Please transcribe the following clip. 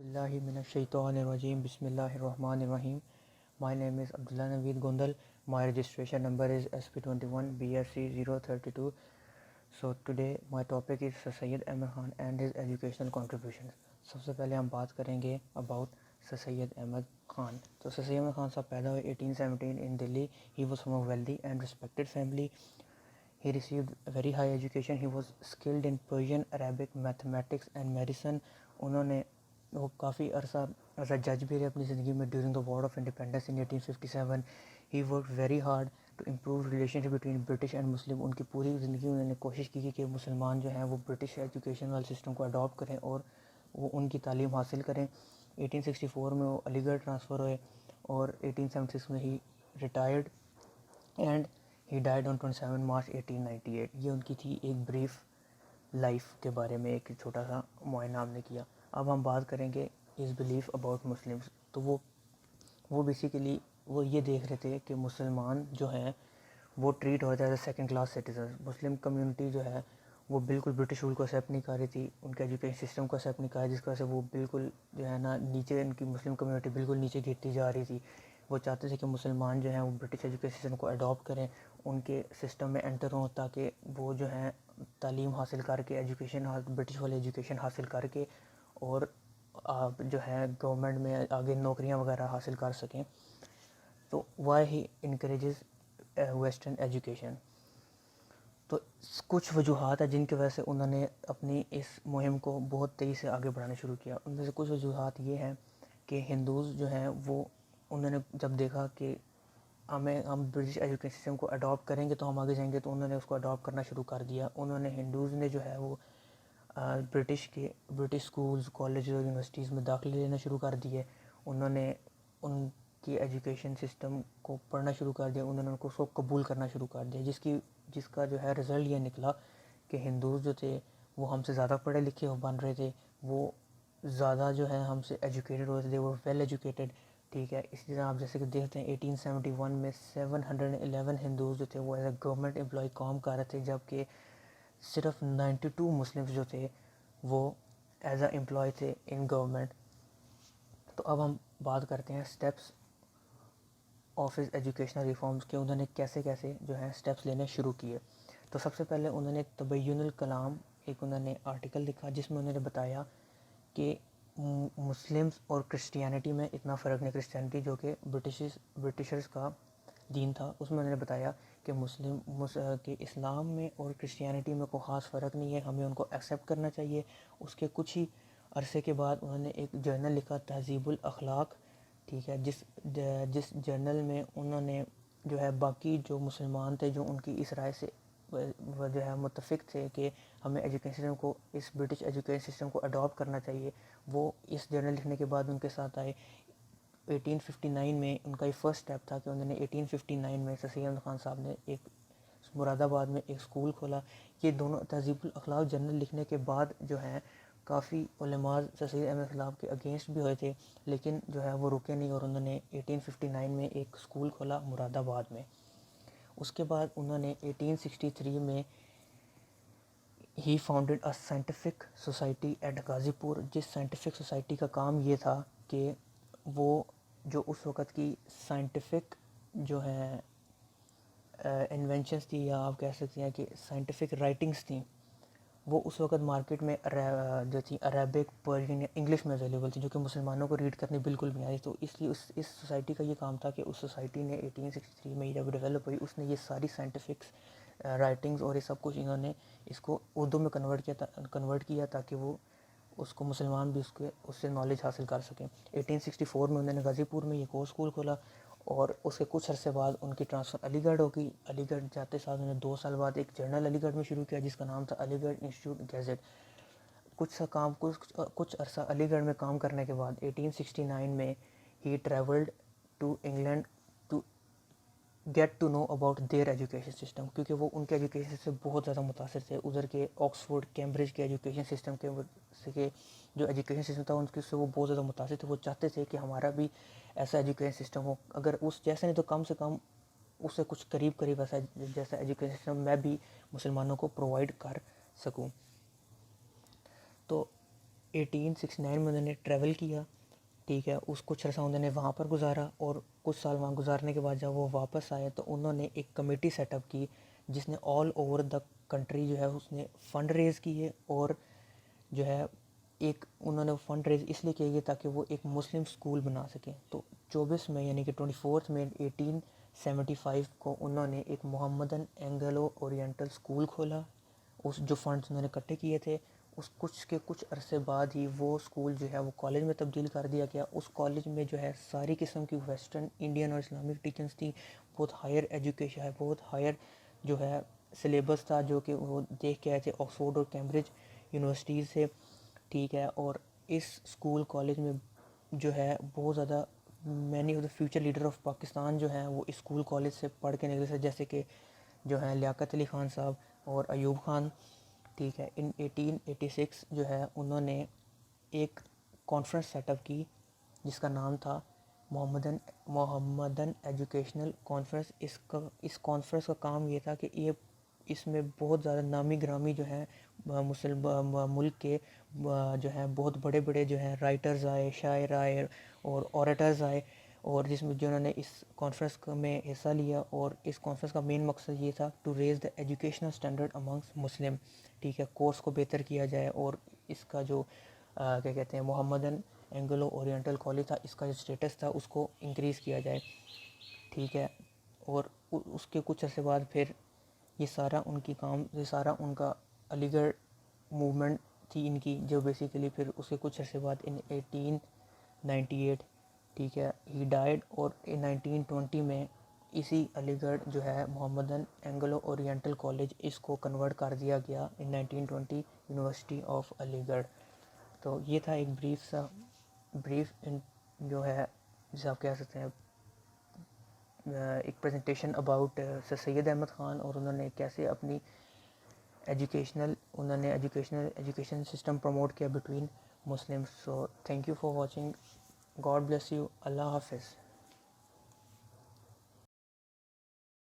billahi minash shaitanir rajim. Bismillahir rahmanir rahim. My name is Abdullah Naveed Gondal. My registration number is SP21 BSc 032. So today my topic is Sir Syed Ahmed Khan and his educational contributions. سب سے پہلے ہم بات کریں گے about sir Syed Ahmed Khan. تو سر سید احمد خان صاحب پیدا ہوئے 1817 in Delhi. He was from a wealthy and respected family. He received very high education. He was skilled in Persian, Arabic, mathematics and medicine. انہوں نے وہ کافی عرصہ ایز اے جج بھی رہے اپنی زندگی میں during the war of independence in 1857. He work very hard to improve relationship between British and Muslim. ان کی پوری زندگی میں انہوں نے کوشش کی کہ مسلمان جو ہیں وہ برٹش ایجوکیشن والے سسٹم کو اڈاپٹ کریں اور وہ ان کی تعلیم حاصل کریں. 1864 میں وہ علی گڑھ ٹرانسفر ہوئے اور 1876 میں he retired and he died on 27 March 1898. یہ ان کی تھی ایک بریف لائف کے بارے میں ایک چھوٹا سا معائنہ ہم نے کیا. اب ہم بات کریں گے ہز بلیف اباؤٹ مسلمس. تو وہ بیسیکلی وہ یہ دیکھ رہے تھے کہ مسلمان جو ہیں وہ ٹریٹ ہو جائے سیکنڈ کلاس سٹیزن. مسلم کمیونٹی جو ہے وہ بالکل برٹش رول کو ایکسیپٹ نہیں کر رہی تھی, ان کے ایجوکیشن سسٹم کو ایکسیپٹ نہیں کر رہی, جس کی وجہ سے وہ بالکل جو ہے نا نیچے, ان کی مسلم کمیونٹی بالکل نیچے گرتی جا رہی تھی. وہ چاہتے تھے کہ مسلمان جو ہیں وہ برٹش ایجوکیشن سسٹم کو اڈاپٹ کریں, ان کے سسٹم میں انٹر ہوں تاکہ وہ جو ہیں تعلیم حاصل کر کے ایجوکیشن برٹش والی ایجوکیشن حاصل کر کے اور جو ہے گورنمنٹ میں آگے نوکریاں وغیرہ حاصل کر سکیں. تو why he encourages western education. تو کچھ وجوہات ہیں جن کی وجہ سے انہوں نے اپنی اس مہم کو بہت تیزی سے آگے بڑھانا شروع کیا. ان میں سے کچھ وجوہات یہ ہیں کہ ہندوز جو ہیں وہ انہوں نے جب دیکھا کہ ہم برٹش ایجوکیشن سسٹم کو اڈاپٹ کریں گے تو ہم آگے جائیں گے, تو انہوں نے اس کو اڈاپٹ کرنا شروع کر دیا. انہوں نے ہندوز نے جو ہے وہ برٹش اسکولز, کالجز اور یونیورسٹیز میں داخلے لینا شروع کر دیے. انہوں نے ان کی ایجوکیشن سسٹم کو پڑھنا شروع کر دیا, انہوں نے ان کو سب قبول کرنا شروع کر دیا, جس کا جو ہے رزلٹ یہ نکلا کہ ہندوز جو تھے وہ ہم سے زیادہ پڑھے لکھے بن رہے تھے, وہ زیادہ جو ہے ہم سے ایجوکیٹڈ ہوتے تھے, وہ ویل ایجوکیٹڈ. ٹھیک ہے, اسی طرح آپ جیسے کہ دیکھتے ہیں 1871 میں 711 ہندوز جو تھے وہ ایز اے گورنمنٹ امپلائی کام کر رہے تھے, جبکہ صرف 92 مسلمس جو تھے وہ ایز اے امپلائی تھے ان گورنمنٹ. تو اب ہم بات کرتے ہیں steps of his educational reforms کے انہوں نے کیسے جو ہے اسٹیپس لینے شروع کیے. تو سب سے پہلے انہوں نے تبین الکلام ایک انہوں نے آرٹیکل لکھا جس میں انہوں نے بتایا کہ مسلمس اور کرسچینٹی میں اتنا فرق نہیں. کرسچینٹی جو کہ برٹشرز کا دین تھا, اس میں انہوں نے بتایا کہ کہ اسلام میں اور کرسچینٹی میں کوئی خاص فرق نہیں ہے, ہمیں ان کو ایکسیپٹ کرنا چاہیے. اس کے کچھ ہی عرصے کے بعد انہوں نے ایک جرنل لکھا تہذیب الاخلاق. ٹھیک ہے, جس جرنل میں انہوں نے جو ہے باقی جو مسلمان تھے جو ان کی اس رائے سے جو ہے متفق تھے کہ ہمیں ایجوکیشن سسٹم کو اس برٹش ایجوکیشن سسٹم کو اڈاپٹ کرنا چاہیے, وہ اس جرنل لکھنے کے بعد ان کے ساتھ آئے. 1859 میں ان کا یہ فرسٹ اسٹیپ تھا کہ انہوں نے 1859 میں سر سید احمد خان صاحب نے ایک مراد آباد میں ایک اسکول کھولا. یہ دونوں تہذیب الاخلاق جرنل لکھنے کے بعد جو ہیں کافی علماء سر سید احمد خان کے اگینسٹ بھی ہوئے تھے, لیکن جو ہے وہ رکے نہیں اور انہوں نے 1859 میں ایک اسکول کھولا مراد آباد میں. اس کے بعد انہوں نے 1863 میں he founded a scientific society at Ghazipur. جس سائنٹیفک سوسائٹی کا کام یہ تھا کہ وہ جو اس وقت کی سائنٹیفک جو ہے انوینشنس تھی, یا آپ کہہ سکتے ہیں کہ سائنٹیفک رائٹنگس تھیں, وہ اس وقت مارکیٹ میں جو تھی عربک, پرشین یا انگلش میں اویلیبل تھی, جو کہ مسلمانوں کو ریڈ کرنی بالکل بھی نہیں آئی. تو اس لیے اس سوسائٹی کا یہ کام تھا کہ اس سوسائٹی نے 1863 میں جب ڈیولپ ہوئی اس نے یہ ساری سائنٹیفکس رائٹنگز اور یہ سب کچھ انہوں نے اس کو اردو میں کنورٹ کیا تاکہ وہ اس کو مسلمان بھی اس سے نالج حاصل کر سکیں. 1864 میں انہوں نے غازی پور میں ایک اور اسکول کھولا اور اس کے کچھ عرصے بعد ان کی ٹرانسفر علی گڑھ ہو گئی. علی گڑھ جاتے ساتھ انہوں نے 2 سال بعد ایک جرنل علی گڑھ میں شروع کیا جس کا نام تھا علی گڑھ انسٹیٹیوٹ گیزٹ. کچھ عرصہ علی گڑھ میں کام کرنے کے بعد 1869 میں he travelled to England to get to know about their education system, کیونکہ وہ ان کے ایجوکیشن سے بہت زیادہ متاثر تھے. ادھر کے آکسفورڈ, کیمبرج کے ایجوکیشن سسٹم کے جو ایجوکیشن سسٹم تھا ان سے وہ بہت زیادہ متاثر تھے. وہ چاہتے تھے کہ ہمارا بھی ایسا ایجوکیشن سسٹم ہو, اگر اس جیسے نہیں تو کم سے کم اس سے کچھ قریب ایسا جیسا ایجوکیشن سسٹم میں بھی مسلمانوں کو پرووائڈ کر سکوں. تو 1869 میں انہوں نے ٹریول کیا، ٹھیک ہے، اس کچھ عرصہ انہوں نے وہاں پر گزارا، اور کچھ سال وہاں گزارنے کے بعد جب وہ واپس آئے تو انہوں نے ایک کمیٹی سیٹ اپ کی جس نے آل اوور دا کنٹری جو ہے اس نے فنڈ ریز کیے، اور جو ہے ایک انہوں نے فنڈ ریز اس لیے کیے تاکہ وہ ایک مسلم سکول بنا سکیں۔ تو 24 میں یعنی کہ 24 میں 1875 کو انہوں نے ایک محمدن اینگلو اورینٹل سکول کھولا۔ اس جو فنڈز انہوں نے اکٹھے کیے تھے، اس کچھ عرصے بعد ہی وہ سکول جو ہے وہ کالج میں تبدیل کر دیا گیا۔ اس کالج میں جو ہے ساری قسم کی ویسٹرن انڈین اور اسلامک ٹیچنگس تھیں، بہت ہائر ایجوکیشن ہے، بہت ہائر جو ہے سلیبس تھا جو کہ وہ دیکھ کے آئے تھے آکسفورڈ اور کیمبرج یونیورسٹیز سے، ٹھیک ہے۔ اور اس سکول کالج میں جو ہے بہت زیادہ many of the future leader of Pakistan جو ہیں وہ اس اسکول کالج سے پڑھ کے نکلے تھے، جیسے کہ جو ہیں لیاقت علی خان صاحب اور ایوب خان، ٹھیک ہے۔ ان 1886 جو ہے انہوں نے ایک کانفرنس سیٹ اپ کی جس کا نام تھا محمدن ایجوکیشنل کانفرنس۔ اس کانفرنس کا کام یہ تھا کہ اس میں بہت زیادہ نامی گرامی جو ہیں مسلم ملک کے جو ہیں بہت بڑے بڑے جو ہیں رائٹرز آئے، شاعر آئے اور اوریٹرز آئے، اور جس میں جنہوں نے اس کانفرنس میں حصہ لیا۔ اور اس کانفرنس کا مین مقصد یہ تھا to raise the educational standard amongst Muslim, ٹھیک ہے، کورس کو بہتر کیا جائے، اور اس کا جو کیا کہتے ہیں محمدن اینگلو اورینٹل کالج تھا اس کا جو اسٹیٹس تھا اس کو انکریز کیا جائے، ٹھیک ہے۔ اور اس کے کچھ عرصے بعد پھر یہ سارا ان کا علی گڑھ موومنٹ تھی ان کی، جو بیسیکلی پھر اس کے کچھ عرصے بعد ان 1898، ٹھیک ہے، ہی ڈائیڈ، اور 1920 میں اسی علی گڑھ جو ہے محمدن اینگلو اورینٹل کالج اس کو کنورٹ کر دیا گیا ان 1920 یونیورسٹی آف علی گڑھ۔ تو یہ تھا ایک بریف جو ہے جسے آپ کہہ سکتے ہیں ایک presentation about sir Syed Ahmed Khan, اور انہوں نے کیسے اپنی ایجوکیشن سسٹم پروموٹ کیا between Muslim. So thank you for watching, God bless you, اللہ حافظ۔